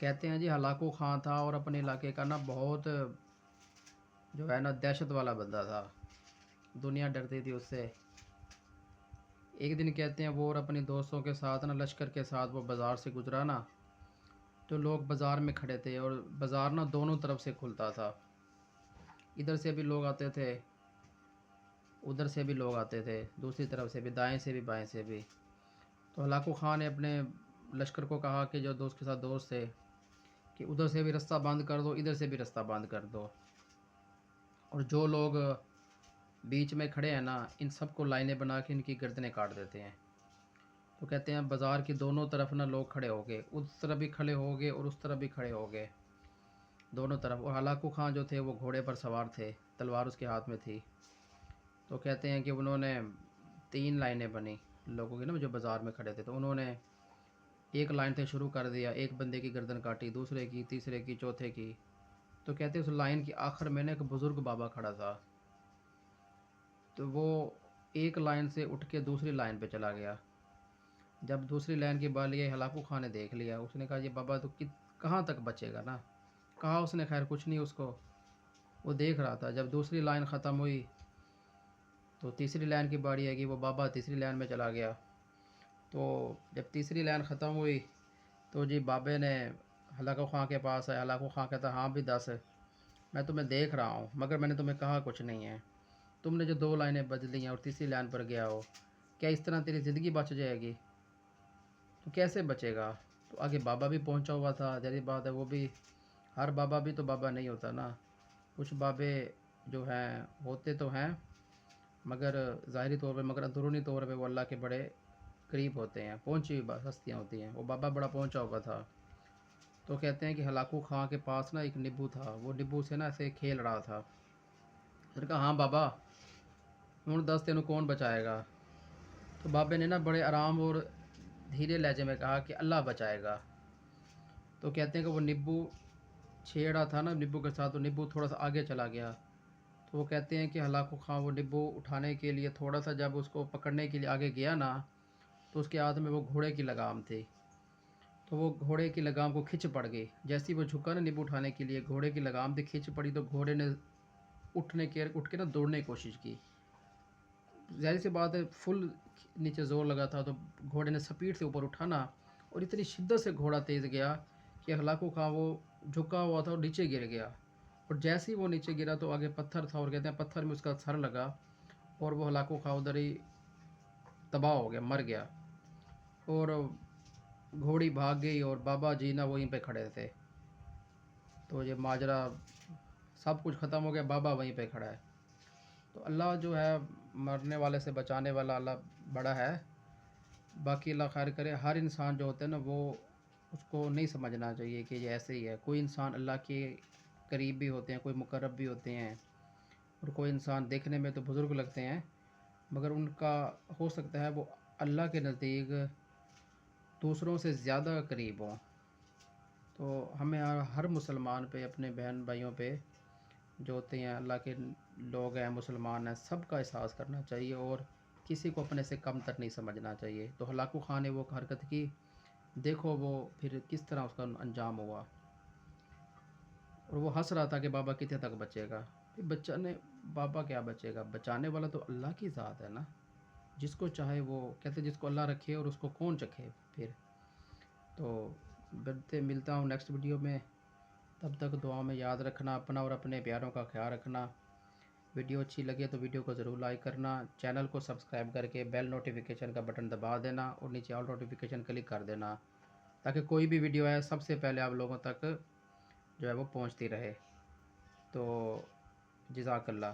कहते हैं जी हलाकू खां था और अपने इलाके का ना बहुत जो है ना दहशत वाला बंदा था। दुनिया डरती थी उससे। एक दिन कहते हैं वो और अपने दोस्तों के साथ ना लश्कर के साथ वो बाज़ार से गुजरा ना, तो लोग बाज़ार में खड़े थे और बाज़ार ना दोनों तरफ से खुलता था। इधर से भी लोग आते थे, उधर से भी लोग आते थे, दूसरी तरफ से भी, दाएं से भी बाएं से भी। तो हलाकू खां ने अपने लश्कर को कहा कि जो दोस्त के साथ दोस्त थे कि उधर से भी रास्ता बंद कर दो, इधर से भी रास्ता बंद कर दो, और जो लोग बीच में खड़े हैं ना, इन सबको लाइनें बना के इनकी गर्दनें काट देते हैं। तो कहते हैं बाज़ार की दोनों तरफ ना लोग खड़े हो गए, उस तरफ भी खड़े हो गए और उस तरफ भी खड़े हो गए, दोनों तरफ। और हलाकू खां जो थे वो घोड़े पर सवार थे, तलवार उसके हाथ में थी। तो कहते हैं कि उन्होंने 3 लाइनें बनी लोगों की ना, जो बाज़ार में खड़े थे। तो उन्होंने एक लाइन से शुरू कर दिया, एक बंदे की गर्दन काटी, दूसरे की, तीसरे की, चौथे की। तो कहते हैं उस लाइन की आखिर में ना एक बुज़ुर्ग बाबा खड़ा था। तो वो एक लाइन से उठ के दूसरी लाइन पे चला गया। जब दूसरी लाइन की बारी आई, हलाकू खां ने देख लिया। उसने कहा ये बाबा तो कहाँ तक बचेगा ना। कहा उसने, खैर कुछ नहीं उसको, वो देख रहा था। जब दूसरी लाइन ख़त्म हुई तो तीसरी लाइन की बारी आएगी, वो बाबा तीसरी लाइन में चला गया। तो जब तीसरी लाइन ख़त्म हुई तो जी बाबे ने हलाकू खां के पास आया। हलाकू खां कहता, हाँ भी दस, मैं तुम्हें देख रहा हूँ मगर मैंने तुम्हें कहा कुछ नहीं है। तुमने जो 2 लाइनें बदली हैं और तीसरी लाइन पर गया हो, क्या इस तरह तेरी ज़िंदगी बच जाएगी? तो कैसे बचेगा? तो आगे बाबा भी पहुंचा हुआ था, ज़ाहिर बात है। वो भी, हर बाबा भी तो बाबा नहीं होता ना। कुछ बाबे जो हैं होते तो हैं मगर ज़ाहिरी तौर पे, मगर अंदरूनी तौर पे वो अल्लाह के बड़े करीब होते हैं, पहुंची हुई हस्तियाँ होती हैं। वो बाबा बड़ा पहुंचा हुआ था। तो कहते हैं कि हलाकू खां के पास ना एक नींबू था, वो नींबू से ना ऐसे खेल रहा था। उसने कहा, हाँ बाबा, हूँ दस तेनों कौन बचाएगा? तो बाबे ने ना बड़े आराम और धीरे लहजे में कहा कि अल्लाह बचाएगा। तो कहते हैं कि वो नींबू छेड़ा था ना नींबू के साथ, तो नींबू थोड़ा सा आगे चला गया। तो वो कहते हैं कि हलाकू खां वो नींबू उठाने के लिए थोड़ा सा, जब उसको पकड़ने के लिए आगे गया ना, तो उसके हाथ में वो घोड़े की लगाम थी। तो वो घोड़े की लगाम को खिंच पड़ गई। जैसे ही वो झुका ना नींबू उठाने के लिए, घोड़े की लगाम थी, खिंच पड़ी। तो घोड़े ने उठ के ना दौड़ने की कोशिश की। ज़ाहिर सी बात है, फुल नीचे ज़ोर लगा था, तो घोड़े ने स्पीड से ऊपर उठाना, और इतनी शिद्दत से घोड़ा तेज़ गया कि हलाकू खां वो झुका हुआ था और नीचे गिर गया। और जैसे ही वो नीचे गिरा तो आगे पत्थर था, और कहते हैं पत्थर में उसका सर लगा और वो हलाकू खां उधर ही तबाह हो गया, मर गया। और घोड़ी भाग गई और बाबा जी ना वहीं पे खड़े थे। तो ये माजरा सब कुछ ख़त्म हो गया, बाबा वहीं पे खड़ा है। तो अल्लाह जो है मरने वाले से बचाने वाला, अल्लाह बड़ा है। बाकी अल्लाह खैर करे। हर इंसान जो होता है ना, वो उसको नहीं समझना चाहिए कि ये ऐसे ही है। कोई इंसान अल्लाह के करीब भी होते हैं, कोई मुकर्रब भी होते हैं, और कोई इंसान देखने में तो बुज़ुर्ग लगते हैं मगर उनका हो सकता है वो अल्लाह के नज़दीक दूसरों से ज़्यादा करीब हों। तो हमें हर मुसलमान पे, अपने बहन भाइयों पे जो होते हैं अल्लाह के लोग हैं, मुसलमान हैं, सबका एहसास करना चाहिए और किसी को अपने से कम तर नहीं समझना चाहिए। तो हलाकू खां ने वो हरकत की, देखो वो फिर किस तरह उसका अंजाम हुआ। और वो हंस रहा था कि बाबा कितने तक बचेगा। फिर बचाने, बाबा क्या बचेगा, बचाने वाला तो अल्लाह की ज़ात है ना। जिसको चाहे वो, कहते जिसको अल्लाह रखे और उसको कौन चखे फिर। तो बढ़ते, मिलता हूँ नेक्स्ट वीडियो में। तब तक दुआ में याद रखना अपना और अपने प्यारों का ख्याल रखना। वीडियो अच्छी लगे तो वीडियो को ज़रूर लाइक करना, चैनल को सब्सक्राइब करके बेल नोटिफिकेशन का बटन दबा देना और नीचे ऑल नोटिफिकेशन क्लिक कर देना, ताकि कोई भी वीडियो आए सबसे पहले आप लोगों तक जो है वो पहुंचती रहे। तो जज़ाकल्लाह।